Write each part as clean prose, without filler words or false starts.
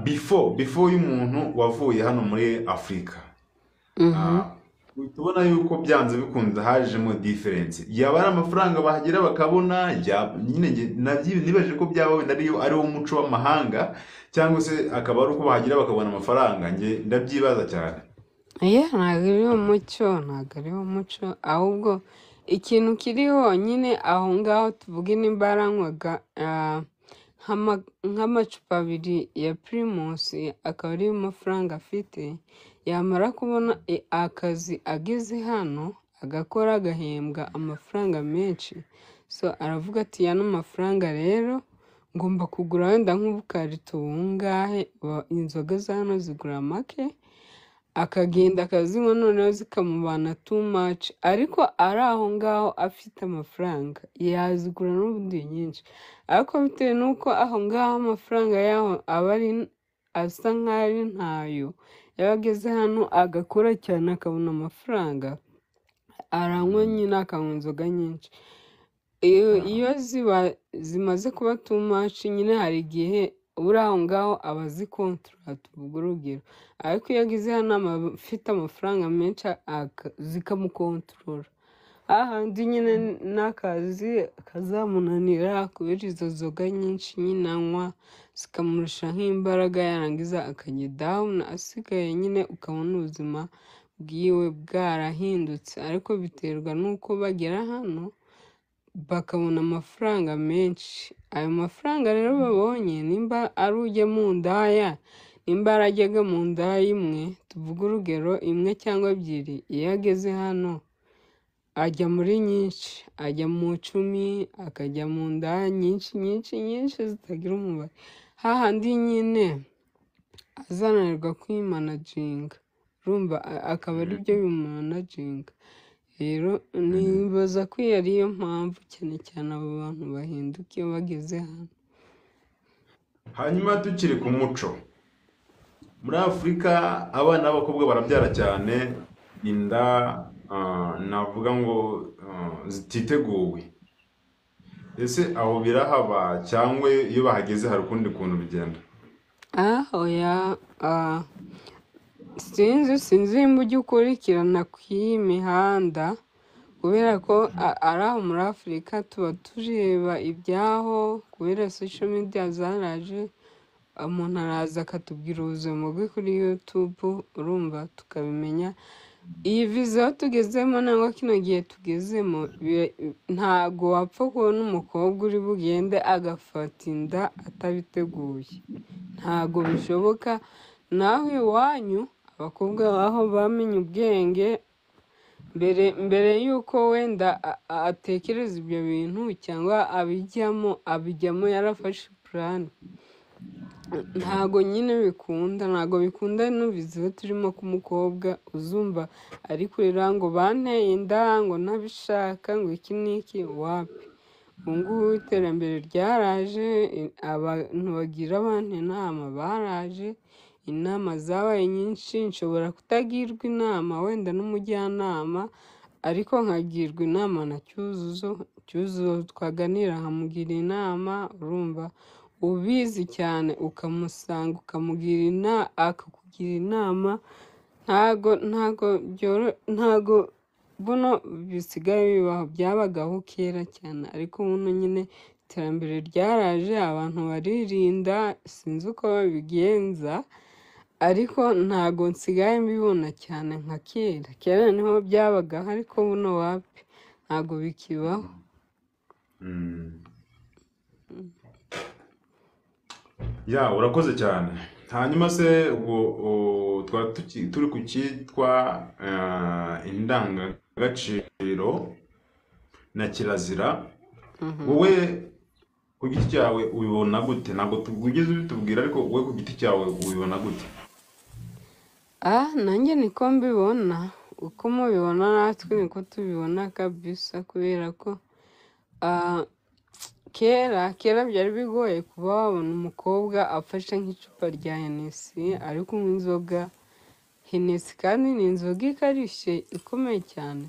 before y'umuntu wavuye hano muri Afurika. Mhm. Ah, tubona yuko byanze bikunze hajemo difference. Yaba ari amafaranga bahagira bakabona, nyine nibaje ko byaba wenda ari wo muco w'amahanga, cyangwa se akaba ari uko bahagira bakabona amafaranga. Nge ndabyibaza cyane. ntabwo ari umuco, ntabwo ari umuco, ahubwo ikintu kiriho nyine aho ngaho tuvuge nimba yaranywaga nk'amacupa abiri ya pirimusi, akaba ariyo mafaranga afite, yamara kubona akazi ageze hano agakora agahembwa amafaranga menshi, so aravuga ati yano mafaranga rero ngomba kugura wenda nk'ubukarito bungahe, inzoga za hano zigura make, akagenda akazinywa noneho zikamubana too much, ariko ari aho ngaho afite amafaranga yazigura n'ubundi nyinshi, ariko bitewe n'uko aho ngaho amafaranga yaho aba ari asa nk'aho ari ntayo, yaba ageze hano agakora cyane akabona amafaranga, aranywa nyine akanywa inzoga nyinshi. Iyo zimaze kuba too much nyine hari igihe uri aho ngaho aba azikontorora, tuvuga urugero, ariko iyo agize hano afite amafaranga menshi zikamukontorora, ahandi nyine n'akazi kazamunanira kubera izo nzoga nyinshi nyine anywa, zikamurusha nk'imbaraga, yarangiza akajya down, asigaye nyine ukabona ubuzima bwiwe bwarahindutse, ariko biterwa n'uko bagera hano bakabona amafaranga menshi. Ayo mafaranga rero babonye, nimba ari ujya mu ndaya, nimba arajyaga mu ndaya imwe, tuvuge urugero imwe cyangwa ebyiri, iyo ageze hano ajya muri nyinshi, ajya mu 10, akajya mu ndaya nyinshi nyinshi nyinshi zitagira umubare, hahandi nyine azananirwa kwimanaginga, urumva akaba ari byo bimanaginga. Rero nibaza ko iyo ariyo mpamvu cyane cyane abo bantu bahinduka iyo bageze hano. Hanyuma tukiri ku muco, muri Afurika abana b'abakobwa barabyara cyane, inda navuga ngo zititeguwe. Ese aho birahaba cyangwa iyo bahageze hari ukundi kuntu bigenda? Oya, sinzi nimba ujya ukurikirana ku iyi mihanda, kubera ko ari aho muri Afurika tuba tureba ibyaho, kubera social media zaraje, umuntu araza akatubwira ubuzima bwe kuri YouTube, urumva tukabimenya. Iyi viza aho tugezemo nangwa kino gihe tugezemo, ntago wapfa kubona umukobwa uri bugende agafata inda atabiteguye, ntago bishoboka. Naho iwanyu abakobwa baho bamenye ubwenge mbere y'uko wenda atekereza ibyo bintu cyangwa abijyamo yarafashe plan. Ntago nyine bikunda n'ubiziho turimo ku mukobwa uzumva ari kurira ngo banteye inda, ngo ntabishaka, ngo iki n'iki, wapi. Ubu ngubu iterambere ryaraje, abantu bagira abantu inama baraje, inama zabaye nyinshi, nshobora kutagirwa inama wenda n'umujyanama, ariko nkagirwa inama na Cyuzuzo twaganira nkamugira inama, urumva ubizi cyane ukamusanga ukamugira akakugira inama. Ntago buno bisigaye bibaho, byabagaho kera cyane, ariko buno nyine iterambere ryaraje, abantu baririnda, sinzi uko babigenza, ariko ntago nsigaye mbibona cyane nka kera niho byabagaho, ariko buno wapi, ntago bikibaho. Urakoze cyane. Hanyuma se ubwo twari turi ku cyitwa indangagaciro na kirazira, wowe ku giti cyawe ubibona gute? Ntabwo tugeze bitubwira, ariko wowe ku giti cyawe ubibona gute? Nanjye niko mbibona, uko mubibona natwe niko tubibona kabisa, kubera ko kera byari bigoye kuba wabona umukobwa afashe nk'icupa rya Hennessy ari kunywa inzoga. Hennessy kandi ni inzoga ikarishye ikomeye cyane.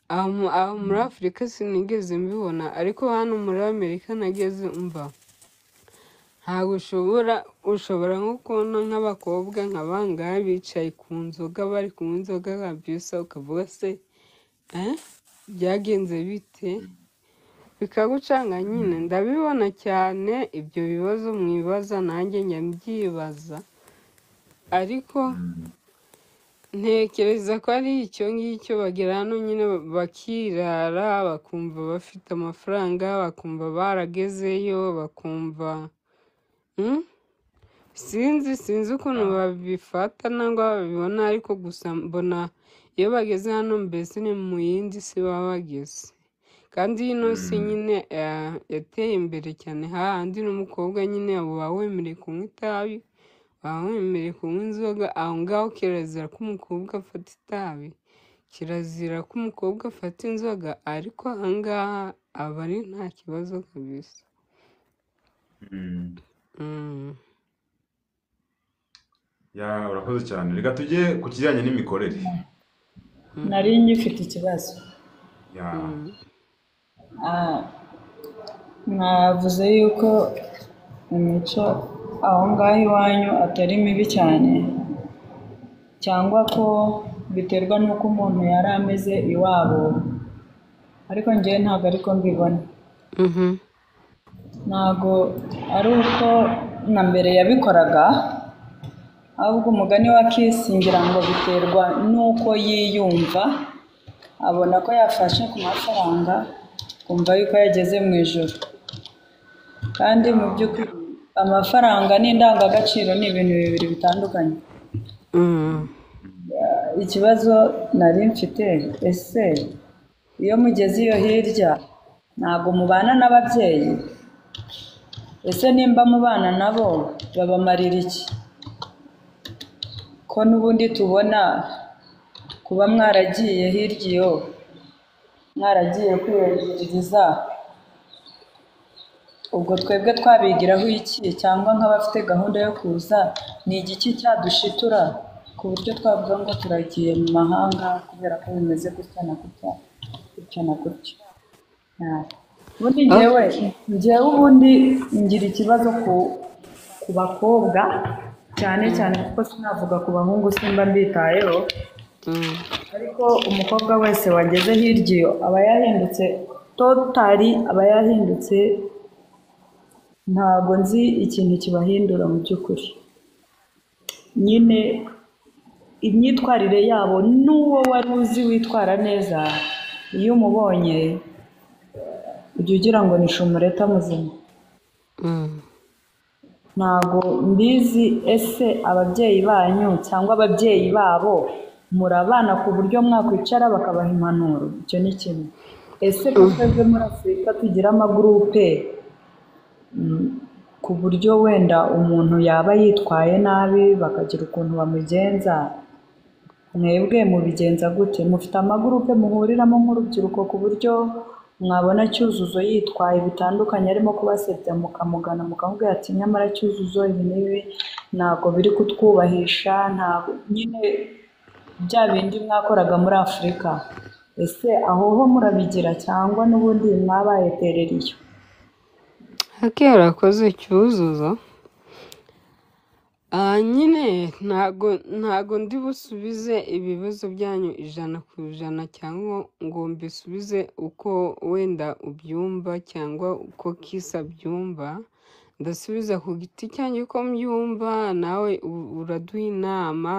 Aho muri Afurika sinigeze mbibona, ariko hano muri Amerika nageze umva ntabwo ushobora nko kubona nk'abakobwa nka bangahe bicaye ku nzoga bari kunywa inzoga kabisa ukavuga se byagenze bite bikagucanga nyine ndabibona cyane ibyo bibazo mwibaza nanjye njya mbyibaza ariko ntekereza ko ari icyo ngicyo bagera hano nyine bakirara bakumva bafite amafaranga bakumva baragezeyo bakumva sinzi ukuntu babifata nangwa babibona ariko gusa mbona iyo bageze hano mbese ni mu yindi si baba bageze kandi ino si nyine yateye imbere cyane hahandi n'umukobwa nyine uba wemerewe kunywa itabi waba wemerewe kunywa inzoga aho ngaho kirazira ko umukobwa afata itabi kirazira ko umukobwa afata inzoga ariko aha ngaha aba ari nta kibazo kabisa urakoze cyane reka tujye ku kijyanye n'imikorere nari ngifite ikibazo mwavuze yuko imico aho ngaho iwanyu atari mibi cyane cyangwa ko biterwa n'uko umuntu yari ameze iwabo ariko njyewe ntabwo ariko mbibona ntabwo ari uko na mbere yabikoraga ahubwo umugani wa kisingira ngo biterwa n'uko yiyumva abona ko yafashe ku mafaranga kumva yuko yageze mu ijoro kandi mu by'ukuri amafaranga n'indangagaciro ni ibintu bibiri bitandukanye ikibazo nari mfite ese iyo mugeze iyo hirya ntabwo mubana n'ababyeyi ese nimba mubana nabo babamarira iki ko n'ubundi tubona kuba mwaragiye hirya iyo mwaragiye kwiyeguriza ubwo twebwe twabigiraho iki cyangwa nk'abafite gahunda yo kuza ni igiki cyadushitura ku buryo twavuga ngo turagiye mu mahanga kubera ko bimeze gutya na gutya gutya na gutya ubundi njyewe ubundi ngira ikibazo ku bakobwa cyane cyane kuko sinavuga ku bahungu simba mbitayeho ariko umukobwa wese wageze hirya iyo aba yahindutse totari aba yahindutse ntabwo nzi ikintu kibahindura mu by'ukuri nyine imyitwarire yabo n'uwo wari uzi witwara neza iyo umubonye ujya ugira ngo ni shumureta muzima ntabwo mbizi ese ababyeyi banyu cyangwa ababyeyi babo murabana ku buryo mwakwicara bakabaha impanuro icyo ni kimwe ese ko twebwe muri Afurika tugira amagurupe ku buryo wenda umuntu yaba yitwaye nabi bakagira ukuntu bamugenza mwebwe mubigenza gute mufite amagurupe muhuriramo nk'urubyiruko ku buryo mwabona Cyuzuzo yitwaye bitandukanye arimo kubasebya mukamugana mukamubwira ati nyamara Cyuzuzo ibi n'ibi ntabwo biri kutwubahisha ntabwo nyine bya bindi mwakoraga muri Afurika ese aho ho murabigira cyangwa n'ubundi mwabaye tereriyo urakoze Cyuzuzo nyine ntago ndi busubize ibibazo byanyu 100% cyangwa ngo mbisubize uko wenda ubyumva cyangwa uko Kisa byumva ndasubiza ku giti cyanjye uko mbyumva nawe uraduha inama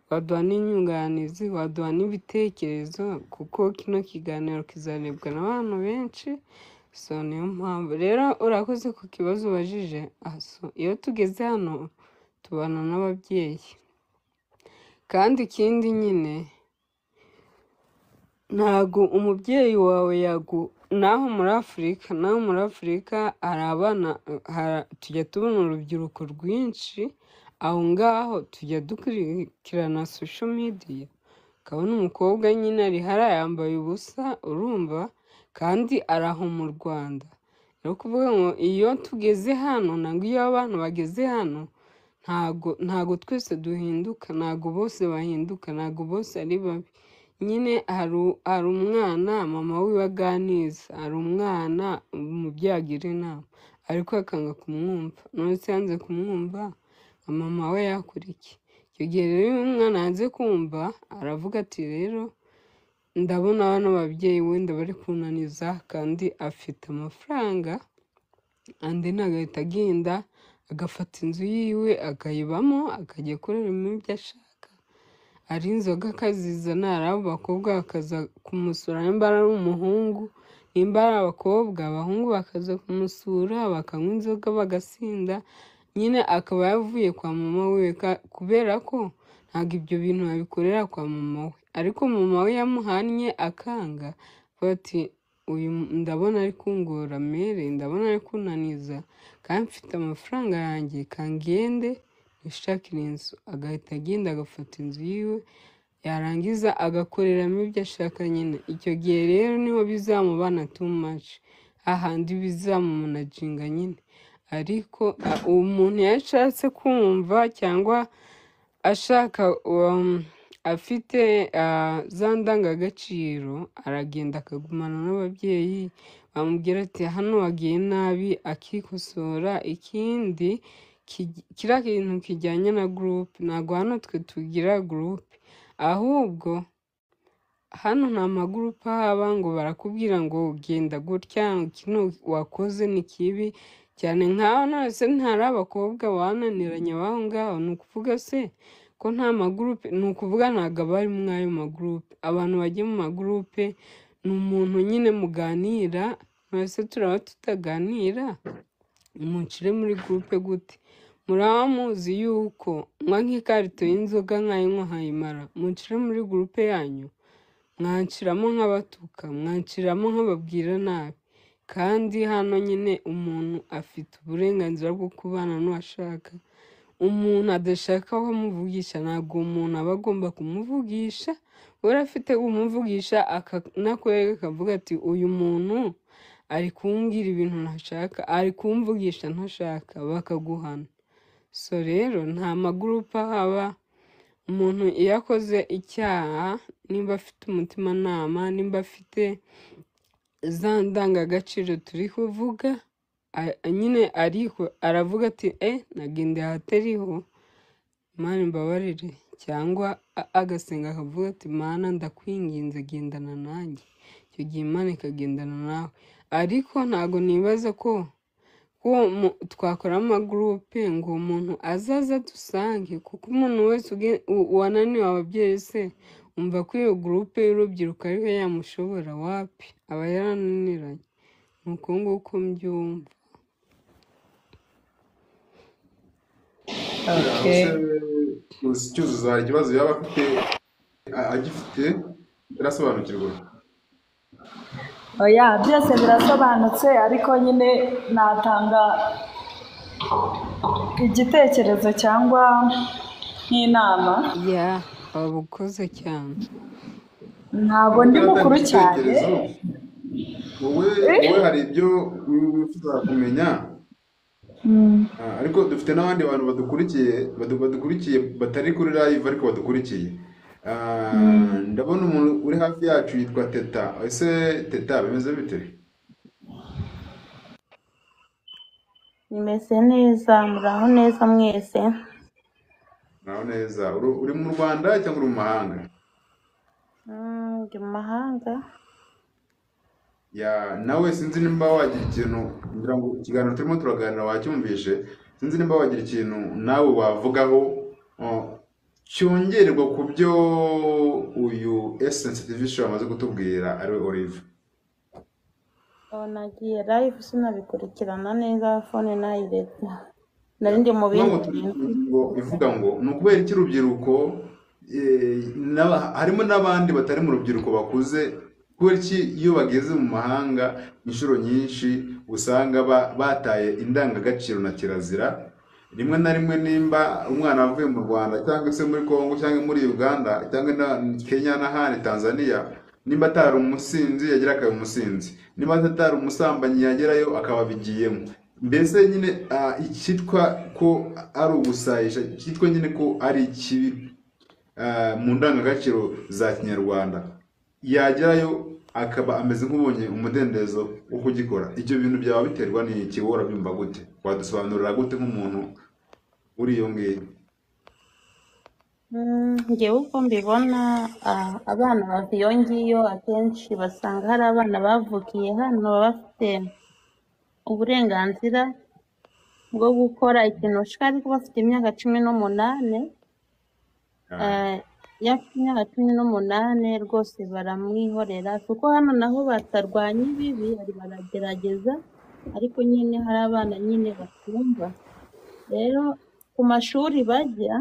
waduha n'inyunganizi waduha n'ibitekerezo kuko kino kiganiro kizarebwa n'abantu benshi so niyo mpamvu rero urakoze ku kibazo ubajije iyo tugeze hano tubana n'ababyeyi kandi ikindi nyine ntago umubyeyi wawe naho muri Afurika hari abana tujya tubona urubyiruko rwinshi aho ngaho tujya dukurikirana social media ukabona umukobwa nyine ari hariya yambaye ubusa urumva kandi ari aho mu Rwanda rero kuvuga ngo iyo tugeze hano ntabwo iyo abantu bageze hano ntago twese duhinduka ntago bose bahinduka ntago bose ari babi nyine hari umwana mama wiwe aganiza hari umwana umubyeyi agira inama ariko akanga kumwumva. None se yanze kumwumva mama we yakora iki? Icyo gihe rero iyo umwana yanze kumva aravuga ati rero ndabona bano babyeyi wenda bari kunaniza kandi afite amafaranga, then agahita agenda agafata inzu yiwe akayibamo akajya akoreramo ibyo ashaka. Ari inzoga akazizana, ari abo bakobwa bakaza kumusura, nimba ari umuhungu, nimba ari abakobwa, abahungu bakaza kumusura bakanywa inzoga bagasinda, nyine akaba yavuye kwa mama we kubera ko ntabwo ibyo bintu babikorera kwa mama we. Ariko mama we yamuhannye akanga, ati uyu ndabona ari kungora mere, ndabona ari kunaniza kandi mfite amafaranga yanjye, kangende nishakire inzu. Agahita agenda agafata inzu yiwe, yarangiza agakoreramo ibyo ashaka nyine. Icyo gihe rero niho bizamubana too much, ahandi bizamumunajinga nyine. Ariko umuntu yashatse kumva cyangwa ashaka afite za ndangagaciro, aragenda akagumana n'ababyeyi bamubwira ati hano wagiye nabi, akikosora. Ikindi kiriya kintu kijyanye na gurupe, ntabwo hano twe tugira gurupe, ahubwo hano nta magurupe ahaba ngo barakubwira ngo genda gutya, kino wakoze ni kibi cyane. nk'aho nose ntari abakobwa bananiranye baho ngaho, ni ukuvuga se ko nta magurupe? Ni ukuvuga ntabwo bari muri ayo magurupe. Abantu bagiye mu magurupe ni umuntu nyine muganira, mwese turaba tutaganira, mucire muri gurupe gute? Muraba muzi yuko nywa nk'ikarito y'inzoga nkayinywa nkayimara, mucire muri gurupe yanyu? Mwanciramo nk'abatuka, mwanciramo nk'ababwira nabi. Kandi hano nyine umuntu afite uburenganzira bwo kubana n'uwashaka. Umuntu adashaka aho amuvugisha, ntabwo umuntu aba agomba kumuvugisha. We afite kumuvugisha akanakwereka akavuga ati uyu muntu ari kumbwira ibintu ntashaka, ari kumvugisha ntashaka, bakaguhana. So rero nta magurupe ahaba. Umuntu iyo akoze icyaha, nimba afite umutimanama, nimba afite za ndangagaciro turi kuvuga, nyine ariko aravuga ati nagendeye ahatariho, Imana imbabarire, cyangwa agasenga akavuga ati Mana ndakwinginze gendana nanjye. Icyo gihe Imana ikagendana nawe. Ariko ntabwo nibaza ko twakora amagurupe ngo umuntu azaza dusange, kuko umuntu wese wananiwe ababyeyi se umva ko iyo gurupe y'urubyiruko ariwe yamushobora? Wapi, aba yarananiranye. Ni uko nguko mbyumva. Cyuzuzo hari ikibazo yaba afite agifite birasobanukirwa? oya byose birasobanutse, ariko nyine natanga igitekerezo cyangwa nk'inama. waba ukoze cyane. Ntabwo ndi mukuru cyane. wowe hari ibyo wifuza kumenya, ariko dufite n'abandi bantu badukurikiye batari kuri live ariko badukurikiye. Ndabona umuntu uri hafi yacu yitwa Teta. Ese Teta bimeze bite? Bimeze neza, muraho neza mwese? Muraho neza. Uri mu Rwanda cyangwa uri mu mahanga? Ndi mu mahanga. Nawe sinzi nimba wagira ikintu, ngira ngo ikiganiro turimo turaganira wacyumvishe, sinzi nimba wagira ikintu nawe wavugaho cyongerwa ku byo uyu Essence TV show amaze kutubwira ari we Olive. Nagiye live sinabikurikirana neza, phone nayiretse, nari ndi mu bindi ivuga ngo ni ukubera iki urubyiruko, harimo n'abandi batari mu rubyiruko bakuze, kubera iki iyo bageze mu mahanga inshuro nyinshi usanga bataye indangagaciro na kirazira. Rimwe na rimwe nimba umwana avuye mu Rwanda cyangwa se muri Kongo cyangwa muri Uganda cyangwa Kenya n'ahandi Tanzania, nimba atari umusinzi yagera akaba umusinzi, nimba atari umusambanyi yagerayo akaba bigiyemo. Mbese nyine icyitwa ko ari ugusayisha, cyitwa nyine ko ari ikibi mu ndangagaciro za Kinyarwanda. yagerayo akaba ameze nk'ubonye umudendezo wo kugikora. Ibyo bintu byaba biterwa n'iki? Wowe urabyumva gute? Wadusobanurira gute nk'umuntu uri iyo ngiyo? Njyewe uko mbibona, abana bava iyo ngiyo akenshi basanga hari abana bavukiye hano baba bafite uburenganzira bwo gukora ikintu bashaka, ariko bafite imyaka 18. Ah, Iyo afite imyaka 18 rwose baramwihorera, kuko hano naho batarwanya ibibi, baragerageza, ariko nyine hari abana nyine batumva. Rero ku mashuri bajya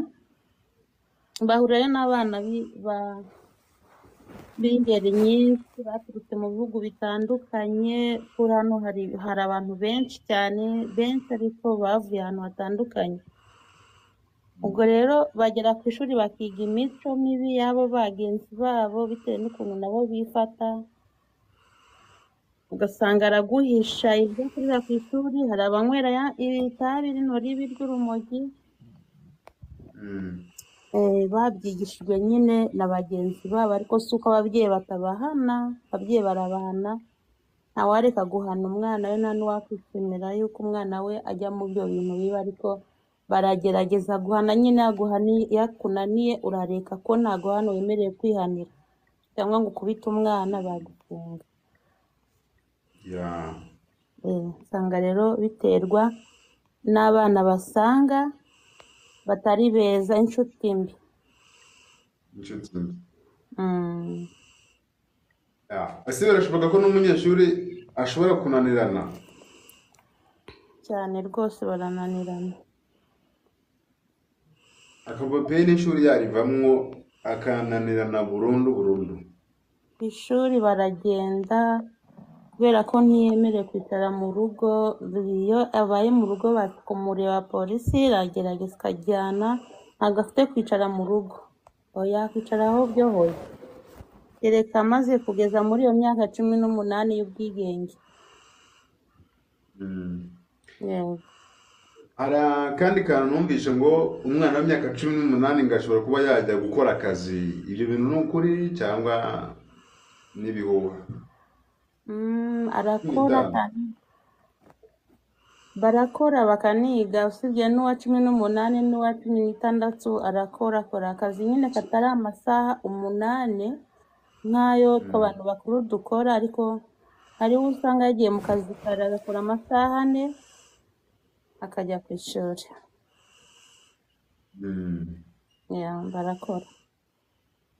bahurirayo n'abana b'ingeri nyinshi baturutse mu bihugu bitandukanye. Kuri hano hari abantu benshi cyane, benshi ariko bavuye ahantu hatandukanye. Ubwo rero bagera ku ishuri bakiga imico mibi y'abo bagenzi babo bitewe n'ukuntu nabo bifata, ugasanga araguhisha ibyo kurira ku ishuri. Hari abanywera itabi rino ribi ry'urumogi, mm, babyigishijwe nyine na bagenzi babo, ariko si uko ababyeyi batabahana. Ababyeyi barabahana, ntawareka guhana umwana we, nta n'uwakwishimira yuko umwana we ajya mu byo bintu biba, ariko baragerageza guhana nyine. Yakunaniye urareka, ko ntago hano wemerewe kwihanira, cyangwa ngo ukubite umwana bagufunga. yeah. Usanga rero biterwa n'abana basanga batari beza, inshuti mbi. Inshuti mbi. Mm. Ese birashoboka ko n'umunyeshuri ashobora kunanirana? Cyane rwose barananirana. Akava pe n'ishuri yarivamwo akananirana burundu. Ku ishuri baragenda, kubera ko ntiyemerewe kwicara mu rugo. Iyo abaye mu rugo bakumureba, polisi iragerageza ikajyana. Ntabwo afite kwicara mu rugo, oya, kwicara aho byo hoya, kereka amaze kugeza muri iyo myaka 18 y'ubwigenge. Yego. Hari akandi kantu numvise ngo umwana w'imyaka 18 ngo ashobora kuba yajya gukora akazi. Ibyo bintu ni ukuri cyangwa n'ibihuha? Arakora Nk'umudamu. cyane, barakora bakaniga. Usibye n'uwa 18 n'uwa 16 akora akazi nyine katari amasaha 8 nk'ayo tw'abantu bakuru dukora, ariko hariho usanga yagiye mu kazi kare agakora amasaha 4 akajya ku ishuri. Barakora.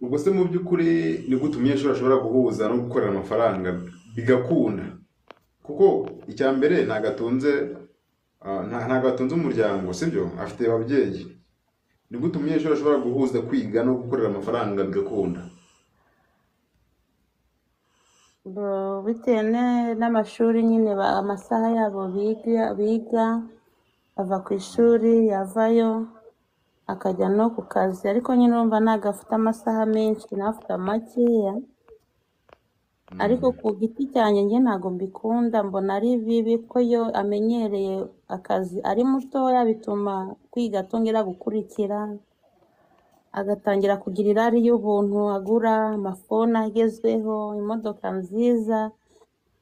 Ubwo se mu by'ukuri ni gute umunyeshuri ashobora guhuza no gukorera amafaranga bigakunda? Kuko icya mbere ntabwo atunze umuryango, sibyo? Afite ababyeyi. Ni gute umunyeshuri ashobora guhuza kwiga no gukorera amafaranga bigakunda? Bitewe n'amashuri nyine, amasaha yabo biga, ava ku ishuri yavayo akajya no ku kazi, ariko nyine urumva ntabwo afite amasaha menshi, nawe afite makeya. Ariko ku giti cyanjye njye ntabwo mbikunda, mbona ari bibi, ko iyo amenyereye akazi ari mutoya bituma kwiga atongera gukurikira, agatangira kugira irari y'ubuntu, agura amafone agezweho, imodoka nziza,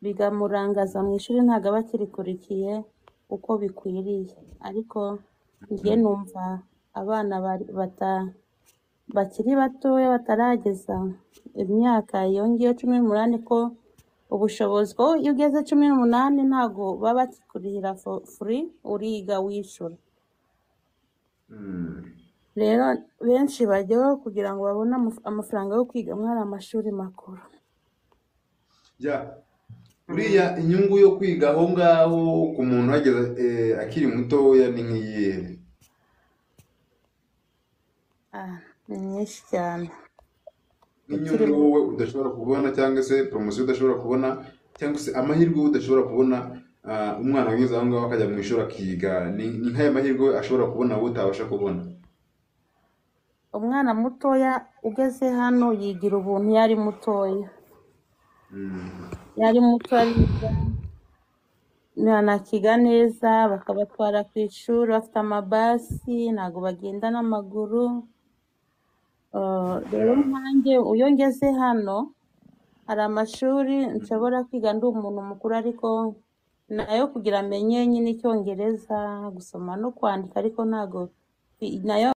bigamurangaza mu ishuri, ntabwo aba akirikurikiye uko bikwiriye. Ariko njye numva abana bakiri batoya batarageza imyaka yongeyeho 18, ko ubushobozi ko iyo ugeze 18 ntabwo baba bakikurihira free, uriga wishyura. Rero benshi bajyaho kugira ngo babone amafaranga yo kwiga muri amashuri makuru. Buriya inyungu yo kwiga aho ngaho ku muntu wageze akiri mutoya ni nk'iyihe? Ni nyinshi cyane. Nk'inyungu wowe udashobora kubona, cyangwa se poromosiyo udashobora kubona, cyangwa se amahirwe udashobora kubona. Umwana wageze aho ngaho akajya mu ishuri akiga, ni nk'aya mahirwe ashobora kubona wowe utabasha kubona. Umwana mutoya ugeze hano yigira ubuntu yari mutoya. Yari muto anakiga neza, bakabatwara ku ishuri bafite amabasi, ntabwo bagenda n'amaguru. Rero nkanjye iyo ngeze hano hari amashuri nshobora kwiga ndi umuntu mukuru ariko nayo kugira amenye nyine icyongereza gusoma no kwandika ariko ntago nayo